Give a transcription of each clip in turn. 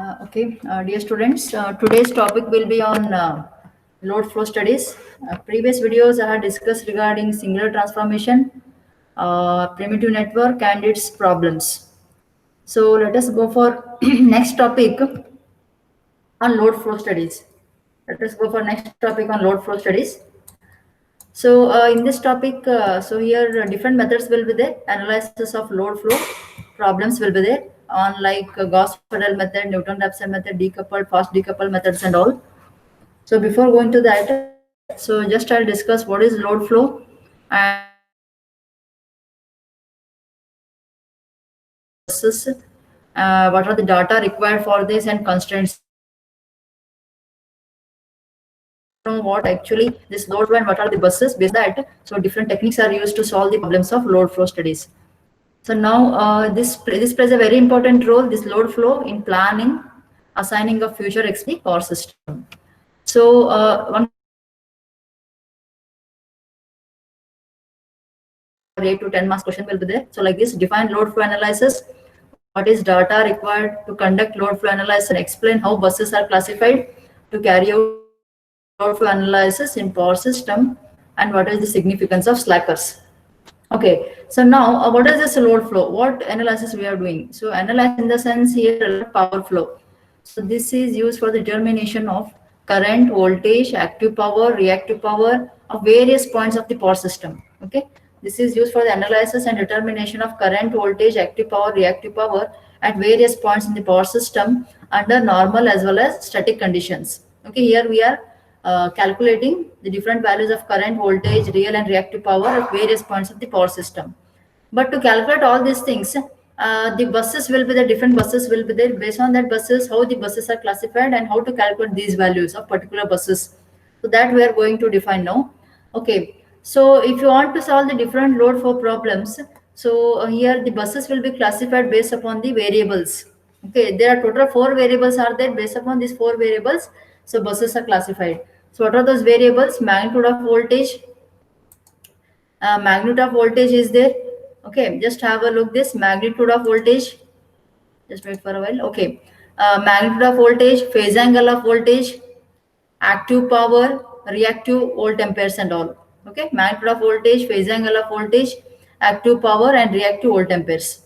Dear students, today's topic will be on load flow studies. Previous videos I had discussed regarding singular transformation, primitive network, and its problems. So let us go for next topic on load flow studies. Let us go for next topic on load flow studies. So in this topic, so here different methods will be there. Analysis of load flow problems will be there on like Gauss-Seidel method, Newton-Raphson method, decoupled, fast decoupled methods and all. So before going to that, so just I'll discuss what is load flow and buses, what are the data required for this and constraints. What actually this load flow and what are the buses based on that. So different techniques are used to solve the problems of load flow studies. So now this plays a very important role, this load flow, in planning, assigning of future XP power system. So one 8 to 10 marks question will be there. So like this, define load flow analysis. What is data required to conduct load flow analysis, and explain how buses are classified to carry out load flow analysis in power system, and what is the significance of slackers. Okay, so now what is this load flow? What analysis we are doing? So analyze in the sense here power flow. So this is used for the determination of current, voltage, active power, reactive power of various points of the power system. Okay, this is used for the analysis and determination of current, voltage, active power, reactive power at various points in the power system under normal as well as static conditions. Okay, here we are calculating the different values of current, voltage, real and reactive power at various points of the power system. But to calculate all these things, the buses will be the different buses will be there. Based on that buses, how the buses are classified and how to calculate these values of particular buses. So that we are going to define now. Okay. So if you want to solve the different load flow problems, so here the buses will be classified based upon the variables. Okay, there are total 4 variables are there. Based upon these 4 variables, so buses are classified. So what are those variables? Magnitude of voltage. Magnitude of voltage is there. Okay, just have a look this magnitude of voltage. Just wait for a while. Okay, magnitude of voltage, phase angle of voltage, active power, reactive volt amperes and all. Okay, magnitude of voltage, phase angle of voltage, active power and reactive volt amperes.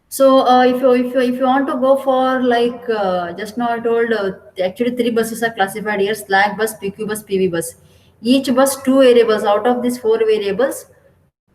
So if you want to go for like just now I told actually 3 buses are classified here: slack bus, PQ bus, PV bus. Each bus 2 variables. Out of these 4 variables,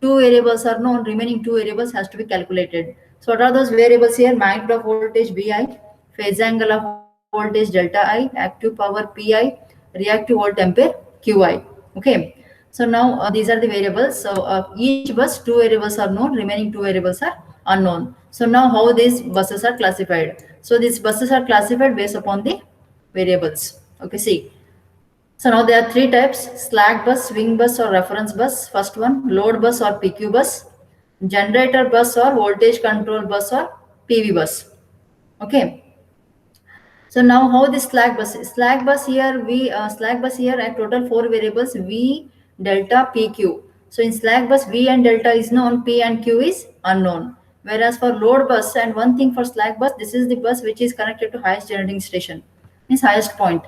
2 variables are known. Remaining 2 variables has to be calculated. So what are those variables here? Magnitude of voltage VI, phase angle of voltage delta I, active power PI, reactive volt ampere QI. Okay. So now these are the variables. So each bus 2 variables are known. Remaining 2 variables are unknown. So now how these buses are classified? So these buses are classified based upon the variables. Okay, see. So now there are 3 types: slack bus, swing bus or reference bus. First one, load bus or PQ bus, generator bus or voltage control bus or PV bus. Okay. So now how this slack bus is? Slack bus here slack bus here at total 4 variables V, delta, PQ. So in slack bus V and delta is known, P and Q is unknown. Whereas for load bus, and one thing for slack bus, this is the bus which is connected to highest generating station, means highest point,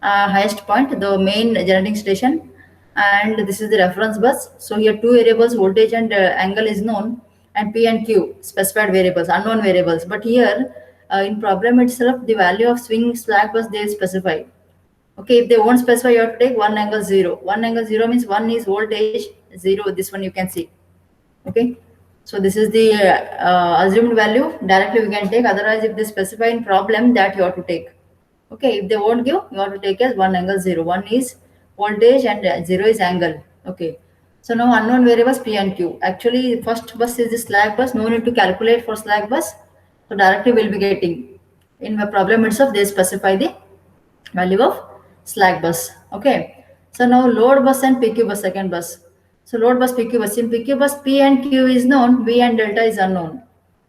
the main generating station, and this is the reference bus. So here 2 variables, voltage and angle is known, and P and Q specified variables, unknown variables. But here in problem itself, the value of swing slack bus they specify. Okay, if they won't specify, you have to take 1 angle 0. 1 angle 0 means 1 is voltage, 0 this one you can see. Okay, so this is the assumed value. Directly we can take. Otherwise, if they specify in problem, that you have to take. Okay, if they won't give, you have to take as 1 angle 0. 1 is voltage and 0 is angle. Okay, so now unknown variables P and Q. Actually, first bus is the slack bus. No need to calculate for slack bus. So directly we'll be getting. In the problem itself, they specify the value of slack bus. Okay, so now load bus and PQ bus, second bus. So load bus, PQ bus. In PQ bus, P and Q is known, V and delta is unknown.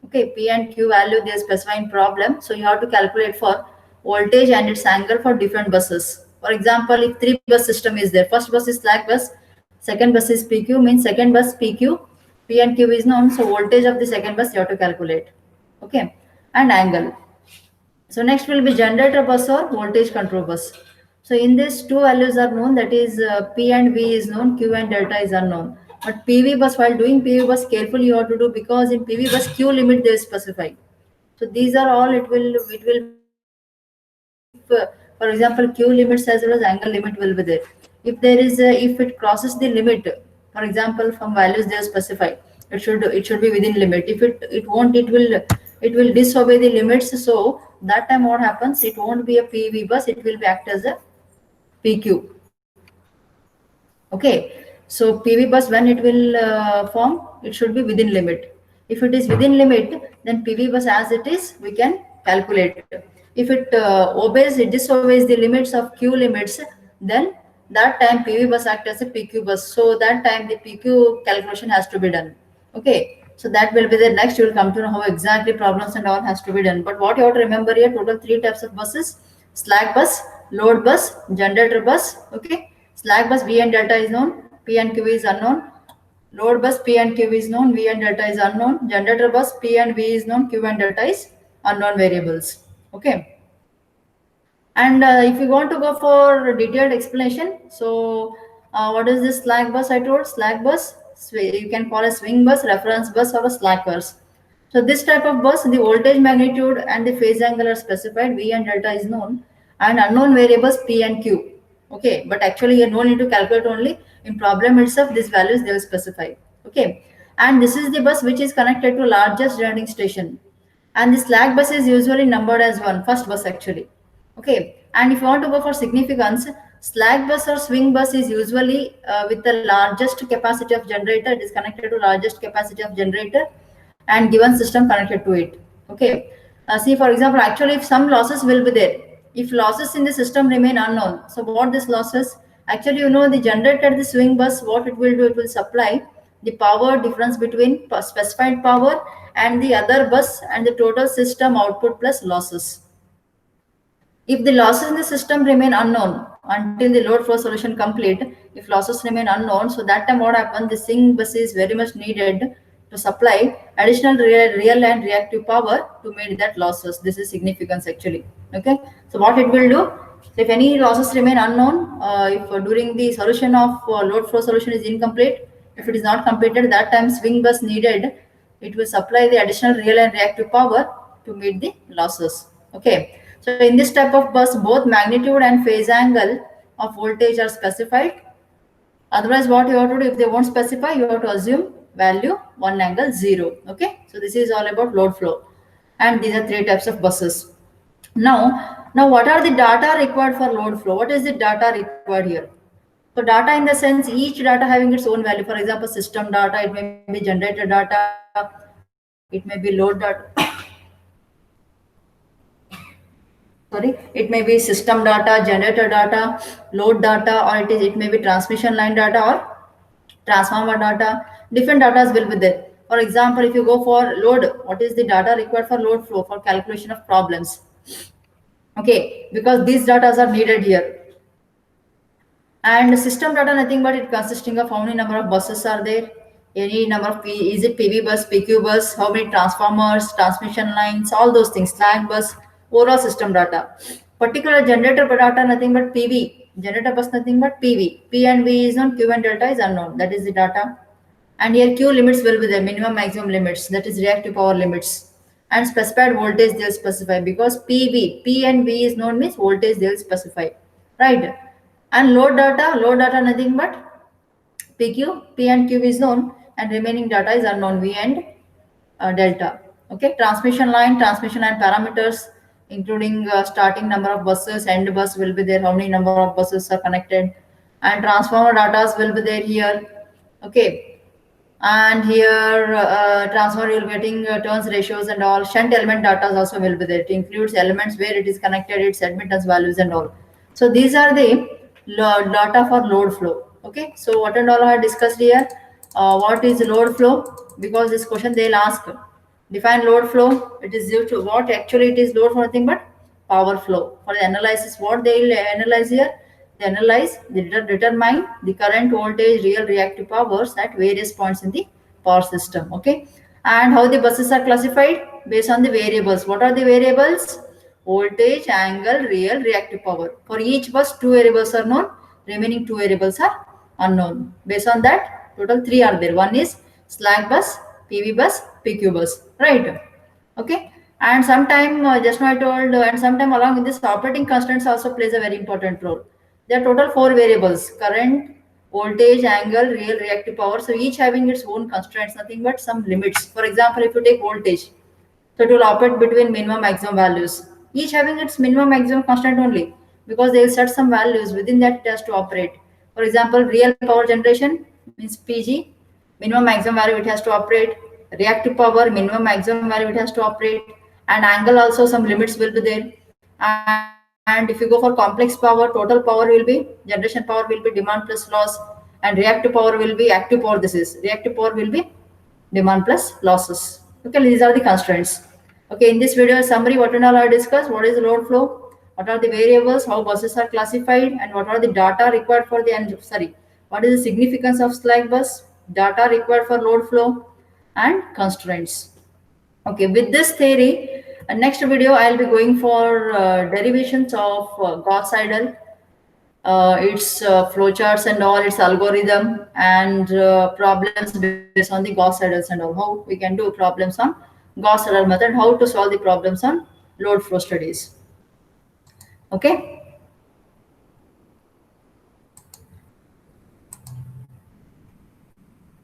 Okay, P and Q value they specify in problem. So you have to calculate for voltage and its angle for different buses. For example, if 3 bus system is there, first bus is slack bus, second bus is PQ, means second bus PQ, P and Q is known. So voltage of the second bus you have to calculate. Okay, and angle. So next will be generator bus or voltage control bus. So in this two values are known, that is P and V is known, Q and delta is unknown. But PV bus, while doing PV bus, carefully you have to do, because in PV bus Q limit they specify. So these are all it will be if for example Q limits as well as angle limit will be there. If there is if it crosses the limit, for example from values they are specified, it should be within limit. If it won't, it will disobey the limits. So that time what happens, it won't be a PV bus, it will be act as a PQ. Okay, so PV bus, when it will form, it should be within limit. If it is within limit, then PV bus as it is we can calculate. If it disobeys the limits of Q limits, then that time PV bus act as a PQ bus. So that time the PQ calculation has to be done. Okay, so that will be the next. You will come to know how exactly problems and all has to be done. But what you have to remember here, total three types of buses: slack bus, load bus, generator bus. Okay, slack bus V and delta is known, P and Q is unknown. Load bus P and Q is known, V and delta is unknown. Generator bus P and V is known, Q and delta is unknown variables. Okay. And if you want to go for detailed explanation, so what is this slack bus? I told slack bus, you can call a swing bus, reference bus, or a slack bus. So this type of bus, the voltage magnitude and the phase angle are specified, V and delta is known, and unknown variables P and Q. Okay, but actually you no need to calculate, only in problem itself these values they will specify. Okay, and this is the bus which is connected to largest generating station, and the slack bus is usually numbered as one, first bus actually. Okay, and if you want to go for significance, slack bus or swing bus is usually with the largest capacity of generator. It is connected to largest capacity of generator and given system connected to it. Okay, see for example, actually if some losses will be there, if losses in the system remain unknown, so what this losses, actually the generator, the swing bus, what it will do, it will supply the power difference between specified power and the other bus and the total system output plus losses. If the losses in the system remain unknown until the load flow solution complete, if losses remain unknown, so that time what happens, the sync bus is very much needed to supply additional real and reactive power to meet that losses. This is significance actually. Okay, so what it will do, if any losses remain unknown, if during the solution of load flow solution is incomplete, if it is not completed, that time swing bus needed, it will supply the additional real and reactive power to meet the losses. Okay, so in this type of bus, both magnitude and phase angle of voltage are specified. Otherwise, what you have to do, if they won't specify, you have to assume value 1 angle 0. Okay, so this is all about load flow, and these are three types of buses. Now what are the data required for load flow? What is the data required here? So data in the sense, each data having its own value. For example, system data, it may be generator data, it may be load data. Sorry, it may be system data, generator data, load data, or it may be transmission line data or transformer data. Different data will be there. For example, if you go for load, what is the data required for load flow for calculation of problems? Okay, because these data are needed here. And system data, nothing but it consisting of how many number of buses are there, any number of is it PV bus, PQ bus, how many transformers, transmission lines, all those things, slack bus, overall system data. Particular generator data, nothing but PV, generator bus, nothing but PV. P and V is known, Q and delta is unknown. That is the data. And here Q limits will be there, minimum maximum limits, that is reactive power limits. And specified voltage they'll specify, because P and V is known means voltage they'll specify. Right? And load data nothing but PQ, P and Q is known, and remaining data is unknown, V and delta. Okay, transmission line parameters, including starting number of buses, end bus will be there, how many number of buses are connected, and transformer data will be there here. Okay, and here transformer you'll getting turns ratios and all. Shunt element data also will be there. It includes elements where it is connected, its admittance values and all. So these are the data for load flow. Okay, so what and all I discussed here. What is load flow? Because this question they'll ask, define load flow. It is due to what actually it is load for, nothing but power flow. For the analysis, what they will analyze here, they analyze, they determine the current, voltage, real reactive powers at various points in the power system. Okay, and how the buses are classified based on the variables. What are the variables? voltage, angle, real, reactive power. For each bus, two variables are known, remaining two variables are unknown. Based on that, total three are there. One is slack bus, PV bus, PQ bus, right? Okay. And sometime, just now I told, and sometime along with this, operating constants also plays a very important role. There are total four variables: current, voltage, angle, real, reactive power. So each having its own constraints, nothing but some limits. For example, if you take voltage, so it will operate between minimum maximum values, each having its minimum maximum constant only, because they will set some values within that it has to operate. For example, real power generation means PG, minimum maximum value it has to operate. Reactive power, minimum maximum value it has to operate. And angle also some limits will be there. And if you go for complex power, total power will be, generation power will be demand plus loss, and reactive power will be active power. This is reactive power will be demand plus losses. Okay, these are the constraints. Okay, in this video summary, what and all I discussed: what is the load flow, what are the variables, how buses are classified, and what are the data required for the what is the significance of slack bus, data required for load flow, and constraints. Okay, with this theory, next video I'll be going for derivations of Gauss seidel, its flowcharts and all, its algorithm, and problems based on the Gauss seidels and all. How we can do problems on Gauss seidel method, how to solve the problems on load flow studies. Okay.